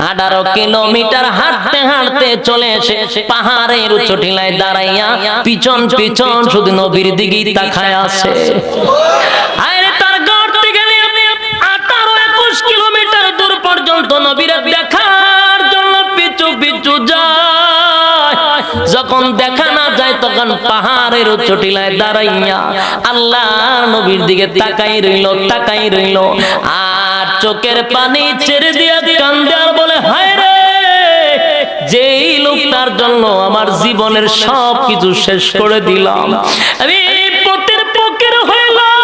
18 kilometre হাঁটতে হাঁটতে চলে এসে পাহাড়ের উচ্চ টিলায় দাঁড়াইয়া পিছন পিছন শুধু নবীর দিকেই তাকায় আছে। আরে তার ঘর থেকে 18-21 কিলোমিটার দূর পর্যন্ত নবীর দেখার জন্য পিছু পিছু যায়। যখন দেখা না যায় তখন পাহাড়ের উচ্চ টিলায় দাঁড়াইয়া আল্লাহর নবীর দিকে তাকাই রইল আর চোখের পানি ছেড়ে দিয়ে কান্দে আর বলে, হায় রে, যেই লোকটার জন্য আমার জীবনের সব কিছু শেষ করে দিলাম, আমি পথের ফকির হইলাম,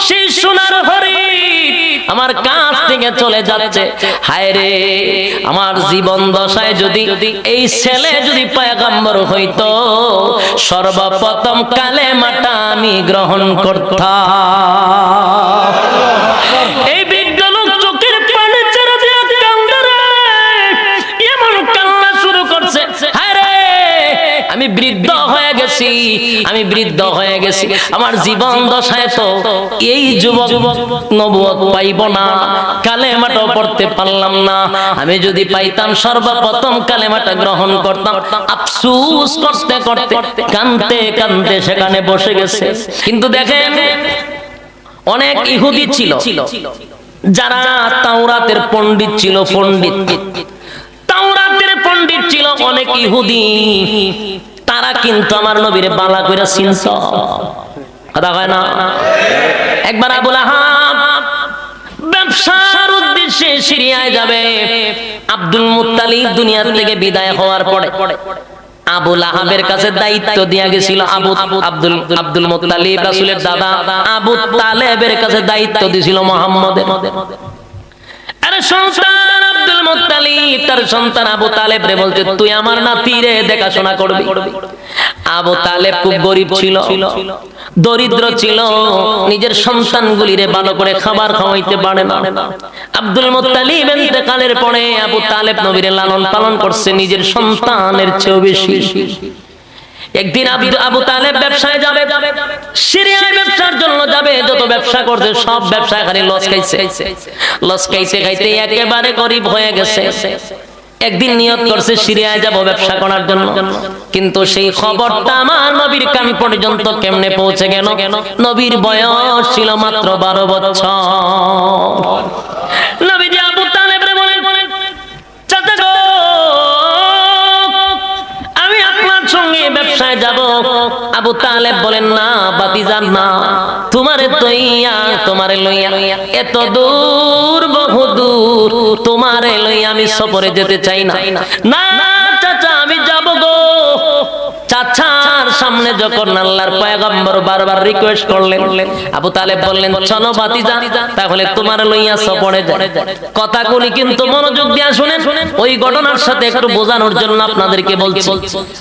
সেই সোনার হরিণ আমার কাছ থেকে চলে যাচ্ছে। হায় রে, আমার জীবন দশায় যদি এই ছেলে যদি পয়গম্বর হইতো, সর্বপ্রথম কালেমাটা আমি গ্রহণ করতাম। এই বৃদ্ধ লোক চোখের পানি ছেড়ে দিয়ে কান্দে রে, এমন কান্না শুরু করছে, হায় রে, আমি বৃদ্ধ হয়ে গেছি, আমার জীবন দশায় তো এই যুবক নবুয়ত পাইব না, কালেমাটাও পড়তে পারলাম না। আমি যদি পাইতাম সর্বপ্রথম কালেমাটা গ্রহণ করতাম। আফসোস করতে করতে কাঁদতে কাঁদতে সেখানে বসে গেছে। কিন্তু দেখেন, অনেক ইহুদি ছিল যারা তাওরাতের পণ্ডিত ছিল, তাওরাতের পণ্ডিত ছিল অনেক ইহুদি, তারা কিন্তু আমার নবীর বালা কইরা চিনত। কথা কয় না? একবার আবু লাহাব ব্যবসার উদ্দেশ্যে সিরিয়ায় যাবে। আব্দুল মুত্তালিব দুনিয়া থেকে বিদায় হওয়ার পরে আবু লাহাবের কাছে দায়িত্ব দিয়া গেছিল আব্দুল মুত্তালিব, রাসূলের দাদা আবু তালেবের কাছে দায়িত্ব দিয়েছিল মুহাম্মদের। আরে সন্তান আব্দুল মুত্তালিব তার সন্তান আবু তালেব রে বলছে, তুই আমার নাতিরে দেখাশোনা করবি। আবু তালেব খুব গরিব ছিল, দরিদ্র ছিল, নিজের সন্তানগুলিরে ভালো করে খাবার খাওয়াইতে পারে না। আব্দুল মুত্তালিব ইন্তেকালের পরে আবু তালেব নবীরে লালন পালন করছে নিজের সন্তানের চেয়েও বেশি। একদিন আবু তালেব ব্যবসায় যাবে, সিরিয়ায় ব্যবসার জন্য যাবে। যত ব্যবসা করছে সব ব্যবসা খালি লস খাইতে একেবারে গরিব হয়ে গেছে। একদিন নিয়ত করছে সিরিয়ায় যাব ব্যবসা করার জন্য, কিন্তু সেই খবরটা আমার নবীর কান পর্যন্ত কেমনে পৌঁছে গেল? নবীর বয়স ছিল মাত্র 12 বছর। নবীজি আবু তালেব রে বলেন, চাচা গো, আমি আপনার সঙ্গে ব্যবসায় যাব। আবু তালেব বলেন, না বাতিজান, না, তোমারে লইয়া এত দূর, বহু দূর, তোমারে লইয়া আমি সফরে যেতে চাই না। না চাচা, আমি যাব গো। চাচার সামনে যখন আল্লাহর পয়গম্বর বারবার রিকোয়েস্ট করলেন, আবু তালেব বললেন, চলো বাতিজা, তাহলে তোমার লইয়া সফরে যাই। কথাগুলি কিন্তু মনোযোগ দিয়ে শুনেন, ওই ঘটনার সাথে একটু বোঝানোর জন্য আপনাদেরকে বলছি।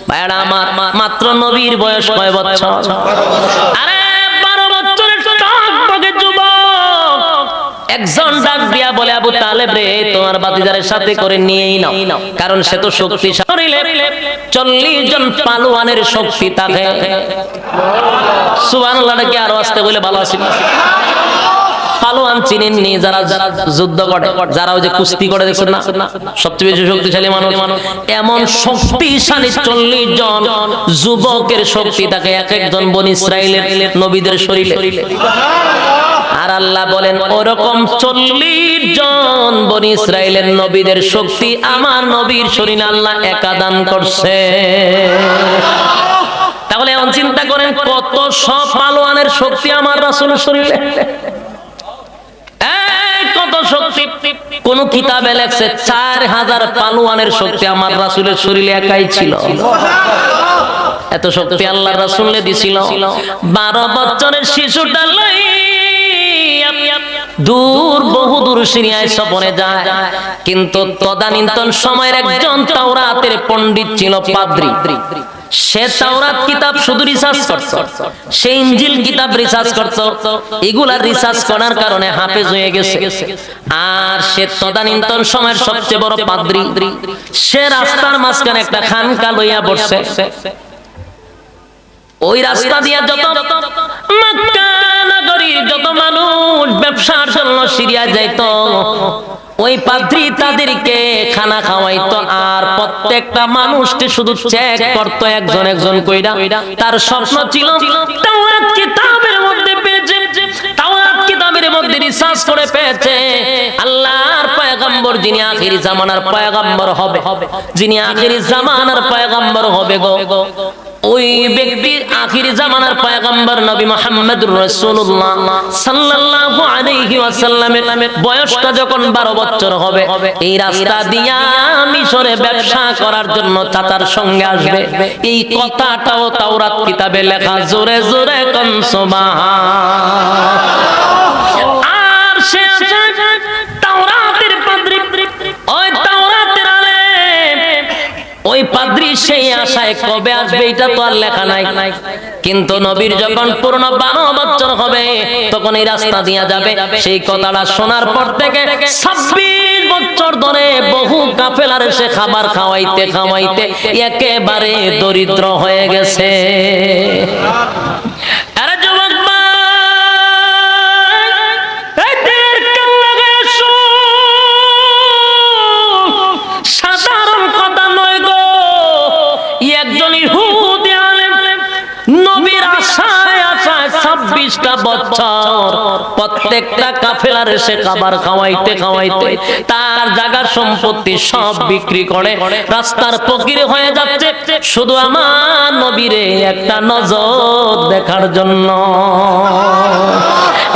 ভাইরা আমার, মাত্র নবীর বয়স কয় বছর? আরে 12 বছরের টকবকে যুবক একজন ডাক দিয়া বলে, আবু তালেব রে, তোমার বাতিজারের সাথে করে নিয়েই নাও, কারণ সে তো শক্তিশালী, 40 জন পালোয়ানের শক্তি থাকে। সুবহানাল্লাহ, কি আরো আসতে বলে ভালো আছিল? পালোয়ান চিনেননি যারা যুদ্ধ করে, যারা ওই যে কুস্তি করে, দেখছেন না, সবচেয়ে বেশি শক্তিশালী মানুষ। এমন শক্তিশালী 40 জন যুবকের শক্তি থাকে এক একজন বনি ইসরাইলের নবীদের শরীরে। আর আল্লাহ বলেন, ওরকম 40 জন বনি ইসরাইলের নবীদের শক্তি আমার নবীর শরীরে আল্লাহ একা দান করছে। তাহলে এখন চিন্তা করেন, কত সব পালোয়ানের শক্তি আমার রাসূলের শরীরে, কত শক্তি। কোন কিতাবে লেখছে 4000 পালোয়ানের শক্তি আমার রাসূলের শরীরে একাই ছিল। এত শক্তি আল্লাহর রাসূলকে দিছিল। 12 বছরের শিশুটা দূর, বহু দূর সিরিয়ায় সফরে যায়। কিন্তু তদানীন্তন সময়ের একজন তাওরাতের পণ্ডিত ছিল, পাদ্রী। সে তাওরাত কিতাব শুধু রিসার্চ করত, সে ইনজিল কিতাব রিসার্চ করত। এগুলা রিসার্চ করার কারণে হাফেজ হয়ে গেছে। আর সে তদানীন্তন সময়ের সবচেয়ে বড় পাদ্রী। সে রাস্তার মাঝখানে একটা খানকা লইয়া বসছে। ওই রাস্তা দিয়া যত মক্কা নগরীর যত মানুষ ব্যবসার জন্য সিরিয়া যাইত, ওই পাদ্রী তাদেরকে খানা খাওয়াইতো, আর প্রত্যেকটা মানুষকে শুধু চেক করতো একজন একজন কইরা। তার স্বপ্ন ছিল তাওরাত কিতাবের মধ্যে পেয়েছে, তাওরাত কিতাবের মধ্যে রিসার্চ করে পেয়েছে আল্লাহর পয়গম্বর যিনি আখির জামানার পয়গম্বর হবে, যিনি আখির জামানার পয়গম্বর হবে গো, ওই ব্যক্তি আখির জামানার পয়গম্বর নবী মুহাম্মদুর রাসূলুল্লাহ সাল্লাল্লাহু আলাইহি ওয়াসাল্লামের বয়সটা যখন 12 বছর হবে, এই রাস্তা দিয়া মিশরে ব্যবসা করার জন্য চাচার সঙ্গে আসবে। এই কথাটাও তাওরাত কিতাবে লেখা, জোরে জোরে কোন সুবহান। আর সে তাওরাতের পাদ্রী, ওই তাওরাতের আলেম, ওই পাদ্রী সেই আশায় কবে আসবে এটা তো আর লেখা নাই, কিন্তু নবীর যখন পূর্ণ 12 বছর হবে তখন এই রাস্তা দিয়া যাবে। সেই কথাটা শোনার পর থেকে 26 বছর ধরে বহু কাফেলার সে খাবার খাওয়াইতে খাওয়াইতে একেবারে দরিদ্র হয়ে গেছে। আরে যুবক ভাই, সাধারণ কথা নয় গো, একজন ইহুদি আলেম নবীর আশায় আশায় 26টা বছর প্রত্যেকটা কাফেলার সে খাবার খাওয়াইতে খাওয়াইতে তার জায়গা সম্পত্তি সব বিক্রি করে রাস্তার ফকির হয়ে যাচ্ছে, শুধু আমার নবীরে একটা নজর দেখার জন্য।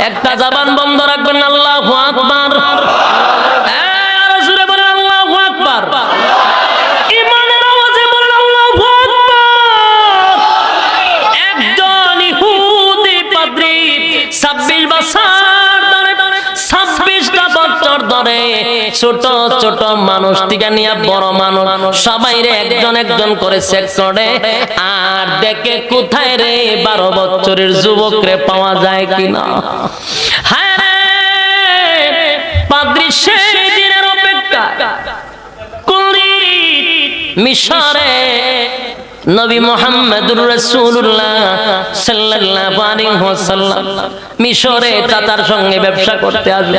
একটা জবান বন্ধ রাখবেন, আল্লাহু আকবার। আরো জোরে বলেন আল্লাহু আকবার। ঈমানের আওয়াজে বলেন আল্লাহু আকবার। একজন ইহুদি পাদ্রী 26 বছর ধরে, 26টা বছর ধরে ছোট ছোট মানুষ থেকে নিয়ে বড় মানুষ সবাই রে একজন একজন করে চেক করে, আর দেখে কোথায় রে 12 বছরের যুবক রে পাওয়া যায় কিনা। হ্যাঁ রে, পাদ্রী সেই দিনের অপেক্ষা করি মিশরে নবী মুহাম্মদুর রাসূলুল্লাহ সাল্লাল্লাহু আলাইহি ওয়াসাল্লাম মিশরে চাচার সঙ্গে ব্যবসা করতে আসবে,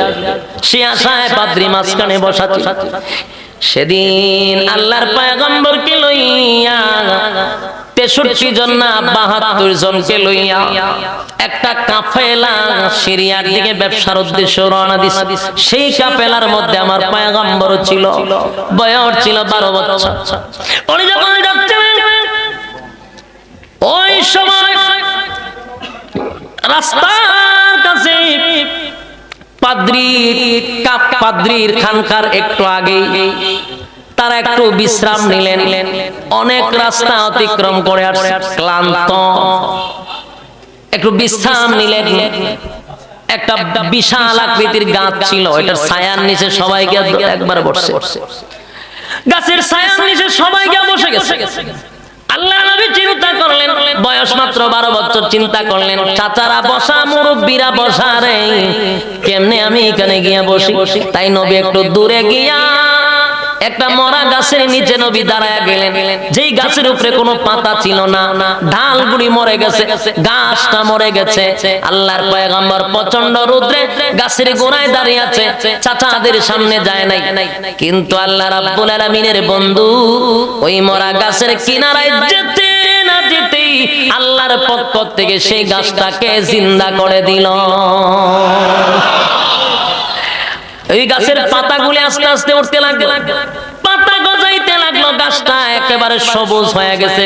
সে আশায় পাদ্রী মাঝখানে বসা ছিল। সেদিন আল্লাহর পয়গম্বরকে লইয়া 63 জন না 72 জনকে লইয়া একটা কাফেলা সিরিয়ার দিকে ব্যবসার উদ্দেশ্যে রওনা দিছে। সেই কাফেলার মধ্যে আমার পয়গম্বর ছিল, বয়স ছিল 12 বছর। উনি যখন যাচ্ছিলেন ওই সময় রাস্তার কাছে পাদ্রীর খানকার একটু আগে তারা একটু বিশ্রাম নিলেন। অনেক রাস্তা অতিক্রম করে আসছে, ক্লান্ত, একটু বিশ্রাম নিলেন। একটা বিশাল আকৃতির গাছ ছিল, এটার ছায়ার নিচে সবাই গিয়ে একবার বসে, গাছের ছায়ার নিচে সবাই গিয়ে বসে গেছে। আল্লাহ নবী চিন্তা করলেন, বয়স মাত্র 12 বছর, চিন্তা করলেন চাচারা বসা, মুরব্বীরা বসা, রে কেমনে আমি এখানে গিয়া বসি। তাই নবী একটু দূরে গিয়া একটা মরা গাছের নিচে নবী দাঁড়ায়া গেলেন। যেই গাছের উপরে কোনো পাতা ছিল না, ঢালগুড়ি মরে গেছে, গাছটা মরে গেছে। আল্লাহর পয়গম্বর প্রচন্ড রৌদ্রে গাছের গোড়ায় দাঁড়িয়ে আছে, চাচাদের সামনে যায় নাই। কিন্তু আল্লাহ রাব্বুল আলামিনের বন্ধু ওই মরা গাছের কিনারায় যেতে না যেতেই আল্লাহর পক্ষ থেকে সেই গাছটাকে জিন্দা করে দিল। এই গাছের পাতাগুলি আস্তে আস্তে উঠতে লাগলো, পাতা গজাইতে লাগলো, গাছটা একেবারে সবুজ হয়ে গেছে।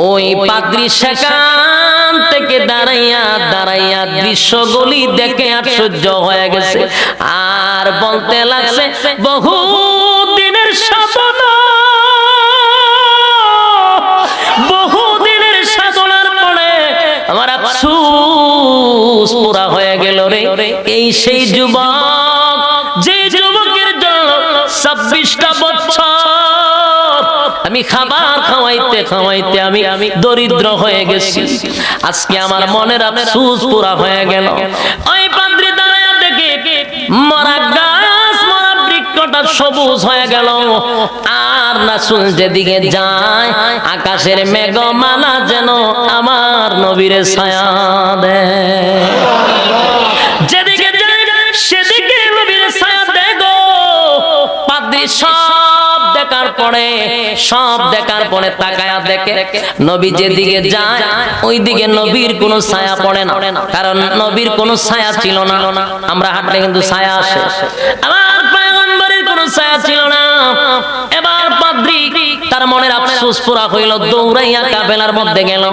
ওই পাদ্রী সেখান থেকে দাঁড়াইয়া দাঁড়াইয়া দৃশ্যগুলি দেখে আশ্চর্য হয়ে গেছে, আর বলতে লাগছে বহু দিনের সাধনা, বহু দিনের সাধনার পরে আমার আফসোস পুরা হয়ে গেল রে। এই সেই যুবক, যে যুবকের জন্য 26টা বছর আমি খাবার খাওয়াইতে খাওয়াইতে আমি দরিদ্র হয়ে গেছি, আজকে আমার মনের আফসোস পুরা হয়ে গেল। ওই পাদ্রী দাঁড়ায়া দেখে মরা গাছ, মরা বৃক্ষটা বৃক্ষটা সবুজ হয়ে গেল। আর রাসূল যেদিকে যায় আকাশের মেঘমালা যেন আমার নবীর ছায়া দেয়। যেদিকে যায় সেদিকে নবীর ছায়া দেয় গো। পাদ্রী সব দেখার পরে তাকায়া দেখে নবী যেদিকে যায় ওই দিকে নবীর কোনো ছায়া পড়ে না, কারণ নবীর কোনো ছায়া ছিল না। আমরা হাঁটলে কিন্তু ছায়া আসে, আমার পয়গম্বরের কোনো ছায়া ছিল না। এবার পাদ্রী তার মনের আফসোস পুরা হইল, দৌড়াইয়া কাফেলার মধ্যে গেল,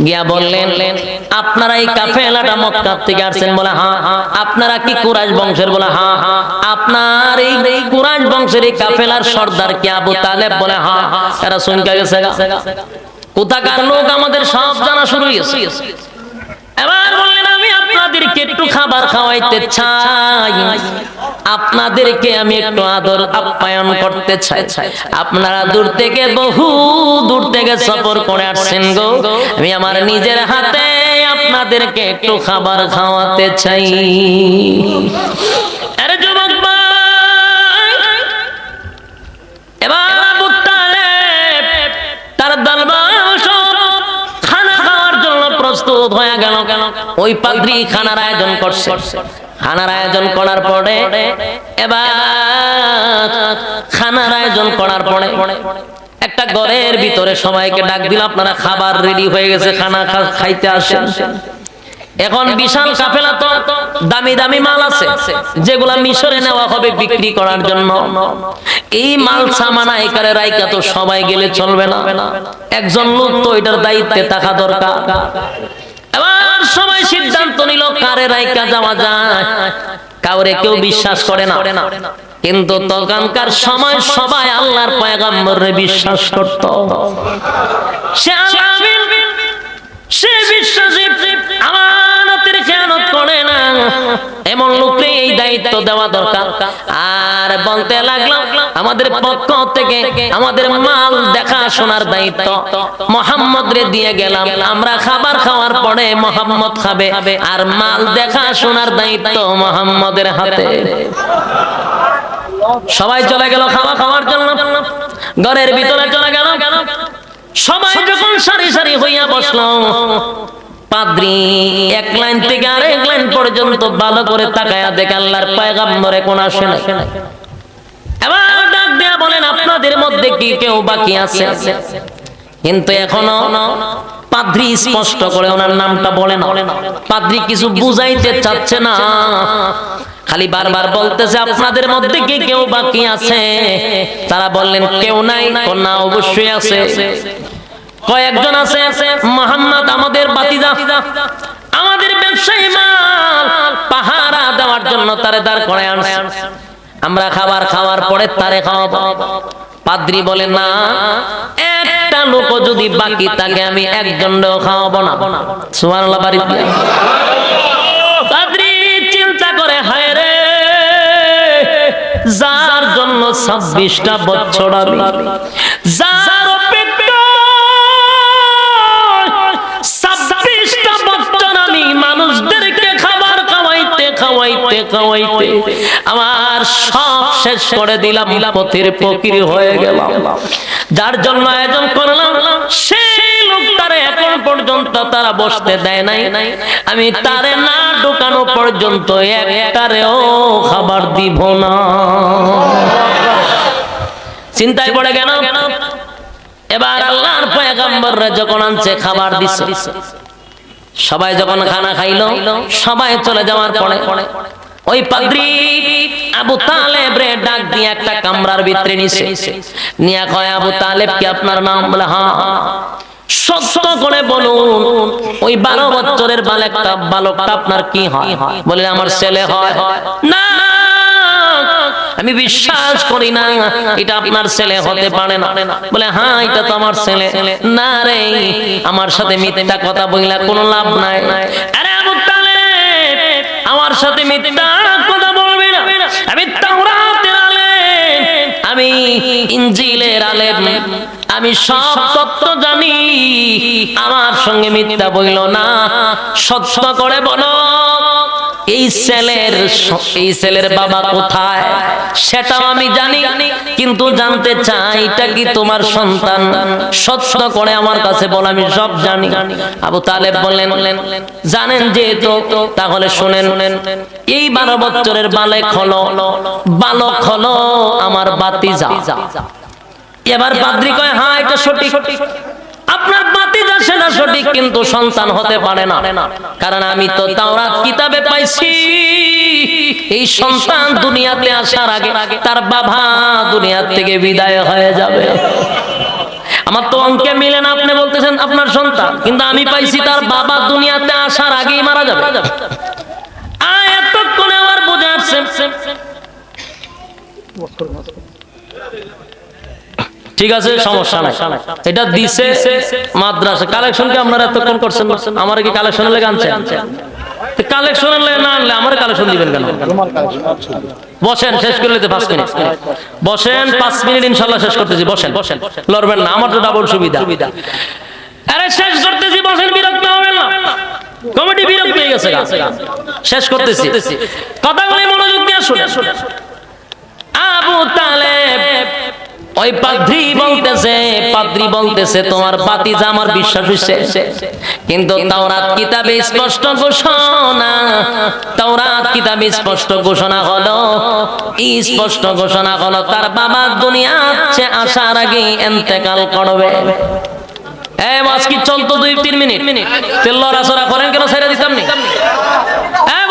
গিয়া বললেন আপনারা এই কাফেলাটা মক্কা থেকে আসছেন? বলে হ্যাঁ। আপনারা কি কুরাইশ বংশের? বলে হ্যাঁ। আপনার এই কুরাইশ বংশের এই কাফেলার সর্দার কি আবু তালেব? বলে হ্যাঁ। এরা শুনতে গেছে কোথাকার লোক আমাদের সব জানা শুরু হয়েছে। এবার বললেন আমি আপনাদেরকে একটু খাবার খাওয়াইতে চাই, আপনাদেরকে আমি একটু আদর আপ্যায়ন করতে চাই। আপনারা বহু দূর থেকে সফর করে আসছেন গো, আমি আমার নিজের হাতে আপনাদেরকে একটু খাবার খাওয়াতে চাই। আরে যুবক ভাই, এবার আবু তালেব তার দরবার খানা খাওয়ার জন্য প্রস্তুত হয়ে গেল। ওই পাদ্রী খানার আয়োজন করছে। খানার আয়োজন করার পরে একটা ঘরের ভিতরে সবাইকে ডাক দিল, আপনারা খাবার রেডি হয়ে গেছে, খানা খাইতে আসেন। এখন বিশাল কাফেলা, তো দামি দামি মাল আছে যেগুলা মিশরে নেওয়া হবে বিক্রি করার জন্য। এই মাল সামানা একারে রাইকা তো সবাই গেলে চলবে না, একজন লোক তো এটার দায়িত্বে থাকা দরকার। এবার সবাই সিদ্ধান্ত নিল কারে রাইকা যাওয়া যায়। কাউরে কেউ বিশ্বাস করে না, কিন্তু তখনকার সময় সবাই আল্লাহর পয়গম্বরে বিশ্বাস করত। সে বিশ্বাসী আমানতের খেয়ানত করে না, এমন লোককে এই দায়িত্ব দেওয়া দরকার। আর বলতে লাগলো আমাদের পক্ষ থেকে আমাদের মাল দেখাশোনার দায়িত্ব মুহাম্মদ রে দিয়ে গেলাম, আমরা খাবার খাওয়ার পরে মুহাম্মদ খাবে, আর মাল দেখাশোনার দায়িত্ব মুহাম্মদের হাতে। সবাই চলে গেল খাওয়া খাওয়ার জন্য, ঘরের ভিতরে চলে গেল। সবাই যখন সারি সারি হইয়া বসলো, পাদ্রী এক লাইন থেকে আরেক লাইন পর্যন্ত ভালো করে তাকায়া দেখে আল্লাহর পয়গম্বরে কোন আসে না। এবার ডাক দিয়া বলেন আপনাদের মধ্যে কি কেউ বাকি আছে? কিন্তু এখনো পাদ্রী স্পষ্ট করে ওনার নামটা বলে না। পাদ্রী কিছু বুঝাইতে চাচ্ছে না, খালি বারবার বলতেছে আপনাদের মধ্যে কি কেউ বাকি আছে? তারা বললেন কেউ নাই। না অবশ্যই আছে, কয়েকজন আছে। মুহাম্মদ আমাদের বাতিজা, আমাদের ব্যবসায়ী মাল পাহারা দেওয়ার জন্য তারে দাঁড় করে আনছে, আমরা খাবার খাওয়ার পরে তারে খাওয়াবো। পাদ্রী বলে না, একটা লোক যদি বাকি থাকে আমি একজনও খাওয়াবো না। সুবহানাল্লাহ। বাড়িতে পাদ্রী চিন্তা করে হায় রে, যার জন্য 26টা বছর আমি যার অপেক্ষা 26টা বছর আমি মানুষদেরকে খাবার খাওয়াইতে আমার সব শেষ করে দিলাম, পথের ফকির হয়ে গেলাম। যার জন্য আয়োজন করলাম সেই লোকটারে এখন পর্যন্ত তারা বসতে দেয় নাই, আমি তারে না ঢোকানো পর্যন্ত একটারেও খাবার দিব না। চিন্তায় পড়ে গেল। এবার আল্লাহর পয়গম্বররা যখন আনছে খাবার দিছে, সবাই যখন খানা খাইলো, সবাই চলে যাওয়ার পরে ওই পাদ্রী আবু তালেব রে ডাক দিয়ে একটা কামরার ভিতরে নিছে, নিয়া কয় আবু তালেব কি আপনার নাম? বলে হ্যাঁ। সত্য করে বলুন ওই 12 বছরের বালকটা আপনার কি হয়? বলে আমার ছেলে হয়। না, আমি বিশ্বাস করি না এটা আপনার ছেলে হতে পারে না। বলে হ্যাঁ এটা তো আমার ছেলে। না রে, আমার সাথে মিথ্যা কথা বইলা কোনো লাভ নাই। আরে আবু তালেব আমার সাথে মিথ্যা কথা বলবি না, আমি তাওরাতের আলেম, আমি ইনজিলের আলেম, আমি সব তত্ত্ব জানি, আমার সঙ্গে মিথ্যা বইল না, সত্য করে বলো এই ছেলের বাবা কোথায়? সেটাও আমি জানি, কিন্তু জানতে চাই এটা কি তোমার সন্তান? সত্য করে আমার কাছে বল, আমি সব জানি। আবু তালেব বললেন, জানেন যেহেতু তাহলে শুনেন, এই 12 বছরের বালক হলো আমার ভাতিজা। এবার পাদ্রী কয়, হ্যাঁ এটা সঠিক, আপনার ভাতিজা সেটা সঠিক, কিন্তু সন্তান হতে পারে না, কারণ আমি তো তাওরাত কিতাবে পাইছি এই সন্তান দুনিয়াতে আসার আগে তার বাবা দুনিয়া থেকে বিদায় হয়ে যাবে। আমার তো অঙ্কে মিলে না, আপনি বলতেছেন আপনার সন্তান, কিন্তু আমি পাইছি তার বাবা দুনিয়াতে আসার আগেই মারা যাবে। এতক্ষণে আমার বোঝা আসছে। ঠিক আছে, সমস্যা নাই, এটা দিছে মাদ্রাসা। কালেকশন কি আপনারা এতক্ষণ করছেন? আমার কি কালেকশনের লেগে আনছেন? কালেকশনের লেগে না আনলে আমার কালেকশন দিবেন কেন? বসেন, শেষ করে নিতে 5 মিনিট বসেন, 5 মিনিট ইনশাল্লাহ শেষ করতেছি। বসেন, লড়বেন না, আমার তো ডাবল সুবিধা। আরে শেষ করতেছি, বসেন, বিরক্ত হবেন না, কমিটি বিরক্ত হয়ে গেছে। শেষ করতেছি, কথাগুলি মনোযোগ দিয়ে শুনুন। আবু তালেব ওই পাদ্রী বলতেছে তোমার ভাতিজা আমার বিশ্বাস হইছে, কিন্তু তাওরাত কিতাবে স্পষ্ট ঘোষণা হলো তার বাবা দুনিয়াতে আসার আগে ইন্তেকাল করবে। মাস কি চলতো 2-3 মিনিট, তেল লড়াচড়া করেন কেন? ছেড়ে দিতাম নি?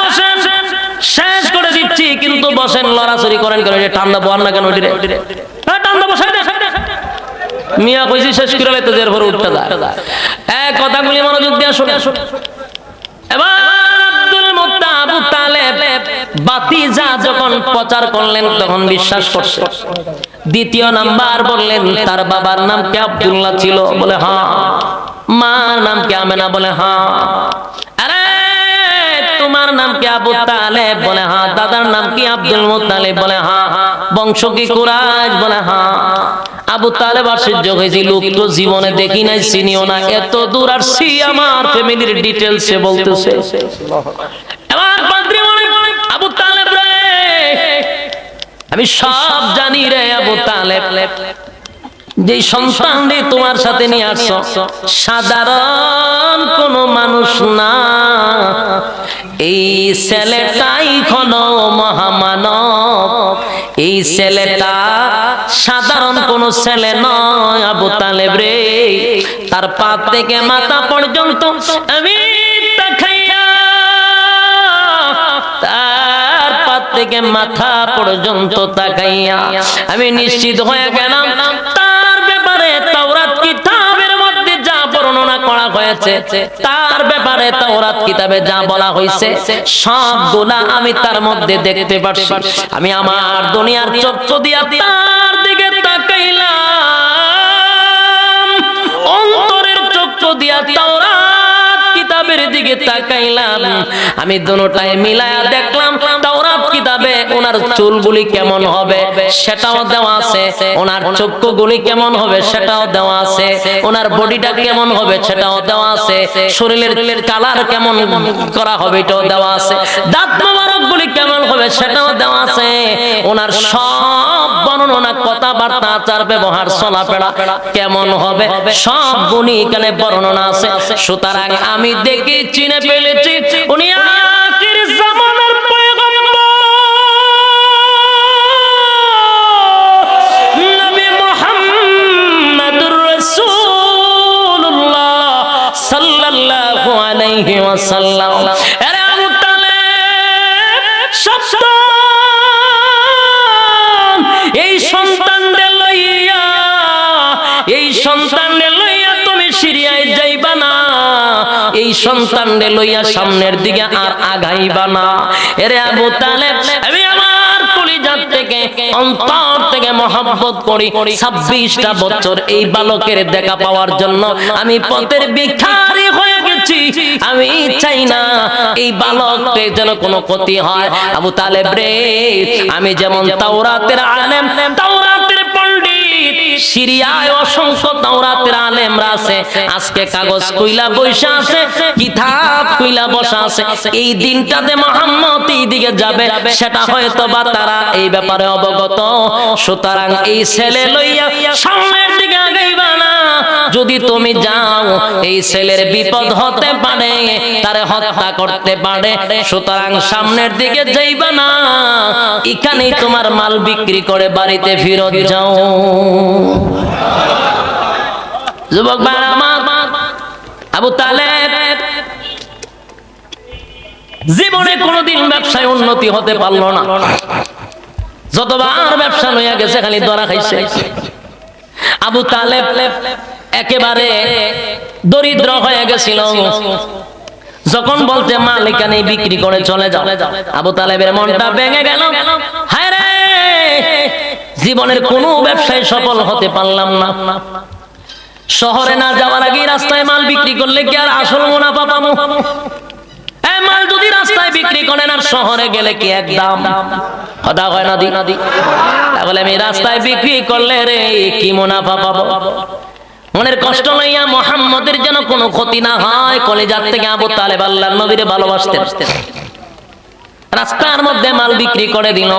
বসেন, শেষ করে দিচ্ছি, কিন্তু বসেন, লড়াচড়ি করেন কেন? ঠান্ডা বোয়ার না কেন? ঠান্ডা বসে মিয়া কইছি শেষ করে লাইতে এর পরে উঠতে যায়। কথাগুলি মনোযোগ দিয়ে শুনে। এবার আব্দুল মুত্তালিব আবু তালেব ভাতিজা যখন প্রচার করলেন তখন বিশ্বাস করছে। দ্বিতীয় নাম্বার বললেন তার বাবার নাম কি আব্দুল্লাহ ছিল? বলে হ্যাঁ। মার নাম কি আমেনা? বলে হ্যাঁ। আরে তোমার নাম কি আবু তালেব? বলে হ্যাঁ। দাদার নাম কি আব্দুল মুত্তালিব? বলে হ্যাঁ। বংশ কি কুরাইশ? বলে হ্যাঁ। আবু তালেব আশ্চর্য হয়েছে, লোক তো জীবনে দেখি নাই, চিনিও না, এত দূর আসছি আমার ফ্যামিলির ডিটেইলসে বলতেছে। এবার পাদ্রী বলে, আবু তালেব রে, আমি সব জানি রে আবু তালেব, যে সন্তান রে তোমার সাথে নিয়ে আসছো সাধারণ কোন মানুষ না, এই ছেলেটাই হলো মহামানব, এই ছেলেটা সাধারণ কোন ছেলে নয়। আবু তালেব রে, তার পা থেকে মাথা পর্যন্ত আমি তাকাইয়া, তার পা থেকে মাথা পর্যন্ত তাকাইয়া আমি নিশ্চিত হয়ে গেলাম তার ব্যাপারে তাওরাত কিতাবের মধ্যে যা বর্ণনা করা হয়েছে, তার ব্যাপারে তাওরাত কিতাবে যা বলা হয়েছে সবগুলা আমি তার মধ্যে দেখতে পাচ্ছি। আমি আমার দুনিয়ার চক্ষু দিয়া তার দিকে তাকাইলাম, অন্তরের চক্ষু দিয়া তাওরাত কিতাবের দিকে তাকাইলাম, আমি দুটোটাই মিলায়া দেখলাম তাওরাত কিতাবে ওনার চুলগুলি কেমন হবে সেটাও দেওয়া আছে, ওনার চক্ষুগুলি কেমন হবে সেটাও দেওয়া আছে, ওনার বডিটা কেমন হবে সেটাও দেওয়া আছে, শরীরের কালার কেমন করা হবে এটাও দেওয়া আছে, দাঁত মোবারকগুলি কেমন হবে সেটাও দেওয়া আছে, ওনার সব বর্ণনা, কথাবার্তা, আচার ব্যবহার, চলাফেরা কেমন হবে সব গুণই এখানে বর্ণনা আছে। সুতরাং আমি দেখে চিনে ফেলেছি উনি আখির জামানার পয়গম্বর নবী মুহাম্মদুর রাসূলুল্লাহ সাল্লাল্লাহু আলাইহি ওয়াসাল্লাম। আরে আবু তালেব সন্তান, এই সন্তানদের লইয়া, এই সন্তানদের লইয়া তুমি সিরিয়ায় যাইবা না, এই সন্তানদের লইয়া সামনের দিকে আর আগাইবা না। এরে আবু তালেব, আমি আমার কলিজা থেকে অন্তর থেকে মহব্বত করি। 26টা বছর এই বালকের দেখা পাওয়ার জন্য আমি পথের ভিখারি হয়ে গেছি। আমি চাই না এই বালকের যেন কোনো ক্ষতি হয়। আবু তালেব রে, আমি যেমন তাওরাতের আলেম, তাওরাতের পণ্ডিত, সিরিয়ায় অসংখ্য তাওরাতের আলেমরা আছে, আজকে কাগজ কইলা বসা আছে, কিতাব কইলা বসা আছে। এই দিনটাতে মুহাম্মদ এই দিকে যাবে সেটা হয়তো বা তারা এই ব্যাপারে অবগত। সুতরাং এই ছেলে লইয়া সামনের দিকে আগাইবা না। যদি তুমি যাও এই ছেলের বিপদ হতে পারে, তারে হত্যা করতে পারে। সুতরাং সামনের দিকে যাইবা না, এখানেই তোমার মাল বিক্রি করে বাড়িতে ফিরত যাও। যুবক ভাইরা আমার, আবু তালেব জীবনে কোনোদিন ব্যবসায় উন্নতি হতে পারলো না। যতবার ব্যবসা লইয়া গেছে খালি ধরা খাইছে। আবু তালেব একেবারে দরিদ্র হয়ে গেছিল। যখন বলতে মাল এখানে বিক্রি করে চলে যাও, আবু তালেবের মনটা ভেঙে গেল। হায় রে, জীবনের কোনো ব্যবসায় সফল হতে পারলাম না। শহরে না যাওয়ার আগে রাস্তায় মাল বিক্রি করলে কি আর আসল মুনাফা পাবো? এই মাল যদি রাস্তায় বিক্রি করেন আর শহরে গেলে কি এক দাম? কথা হয় না দি? তাহলে আমি রাস্তায় বিক্রি করলে রে কি মুনাফা পাবো? মনের কষ্ট লইয়া মুহাম্মদের যেন কোনো ক্ষতি না হয়, কলিজার থেকে আবু তালেব আল্লাহর নবীরে ভালোবাসতেন। রাস্তার মধ্যে মাল বিক্রি করে দিল।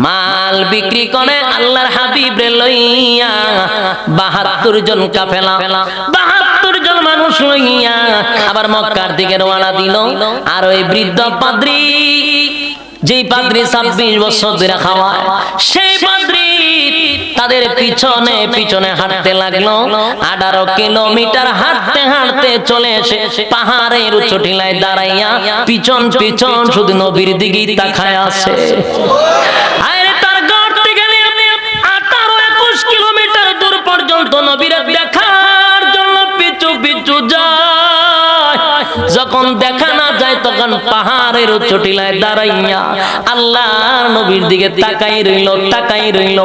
মাল বিক্রি করে আল্লাহর হাবিব রে লইয়া ৭২ জন কাফেলা, ৭২ জন মানুষ লইয়া আবার মক্কার দিকে রওনা দিল। আর ওই বৃদ্ধ পাদ্রী, যেই পাদ্রী ২৬ বছর ধরে খাওয়ায়, সেই পাদ্রী তাদের পিছনে পিছনে হাঁটতে লাগলো। ১৮ কিলোমিটার হাঁটতে হাঁটতে চলে এসে পাহাড়ের উচ্চ টিলায় দাঁড়াইয়া পিছন পিছন শুধু নবীর দিকে তাকায় আছে। আরে তার ঘর থেকে ১৮-২১ কিলোমিটার দূর পর্যন্ত নবীর দেখার জন্য পিছু পিছু যায়। যখন দেখা না যায় তখন পাহাড়ের উচ্চ টিলায় দাঁড়াইয়া আল্লাহর নবীর দিকে তাকাই রইল।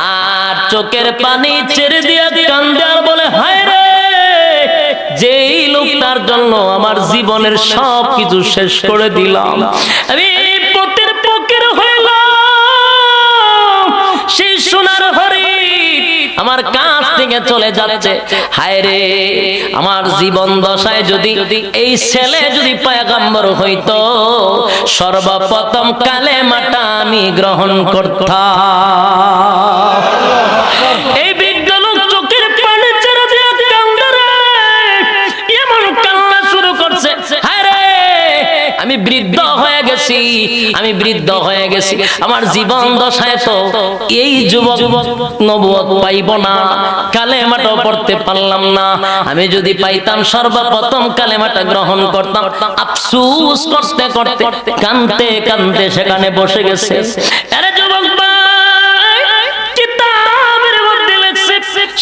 আর চোখের পানি ছেড়ে দিয়ে কান্দে আর বলে, হায় রে, যেই লোকটার জন্য আমার জীবনের সব কিছু শেষ করে দিলাম, আমি পথের ফকির হইলাম, সেই সোনার হরিণ আমার কাছ থেকে চলে যাচ্ছে। হায় রে, আমার জীবন দশায় যদি এই ছেলে যদি পয়গম্বর হইতো, সর্বপ্রথম কালেমাটা আমি গ্রহণ করতাম। এই বৃদ্ধ লোক চোখের পানি ছেড়ে দিয়ে কান্দে রে, এমন কান্না শুরু করছে। হায় রে, আমি বৃদ্ধ হয়ে গেছি, আমার জীবন দশায় তো এই যুবক নবুয়ত পাইব না, কালেমাটা পড়তে পারলাম না। আমি যদি পাইতাম সর্বপ্রথম কালেমাটা গ্রহণ করতাম। আফসোস করতে করতে কাঁদতে কাঁদতে সেখানে বসে গেছে। আরে যুবক ভাই, কিতাবের মধ্যে লেখছে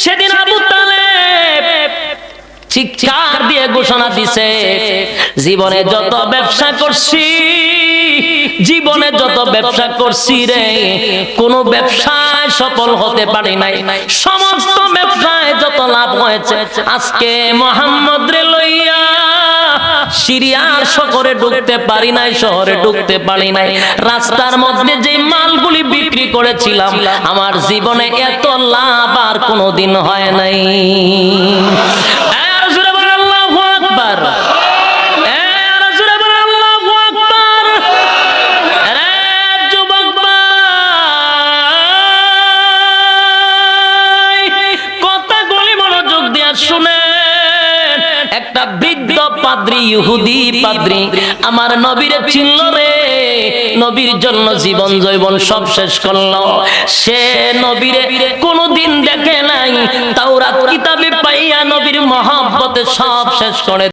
সেদিন আবু তালেব চিৎকার দিয়ে ঘোষণা দিছে, জীবনে যত ব্যবসা করছি রে, কোন ব্যবসায় সফল হতে পারি নাই। সমস্ত ব্যবসায় যত লাভ হয়েছে, আজকে মুহাম্মদ রে লইয়া সিরিয়ার শহরে ঢুকতে পারি নাই, শহরে ঢুকতে পারি নাই। রাস্তার মধ্যে যে মালগুলি বিক্রি করেছিলাম, আমার জীবনে এত লাভ আর কোনোদিন হয় নাই। একটা বৃদ্ধ পাদ্রী, ইহুদি পাদ্রী আমার নবীরে চিনল রে, নবীর জন্য জীবন জৈবন সব শেষ করলো। সে নবীরে কোনোদিন দেখে নাই, তাওরাত কিতাবে পাইয়া নবীর মহব্বতে সব শেষ করে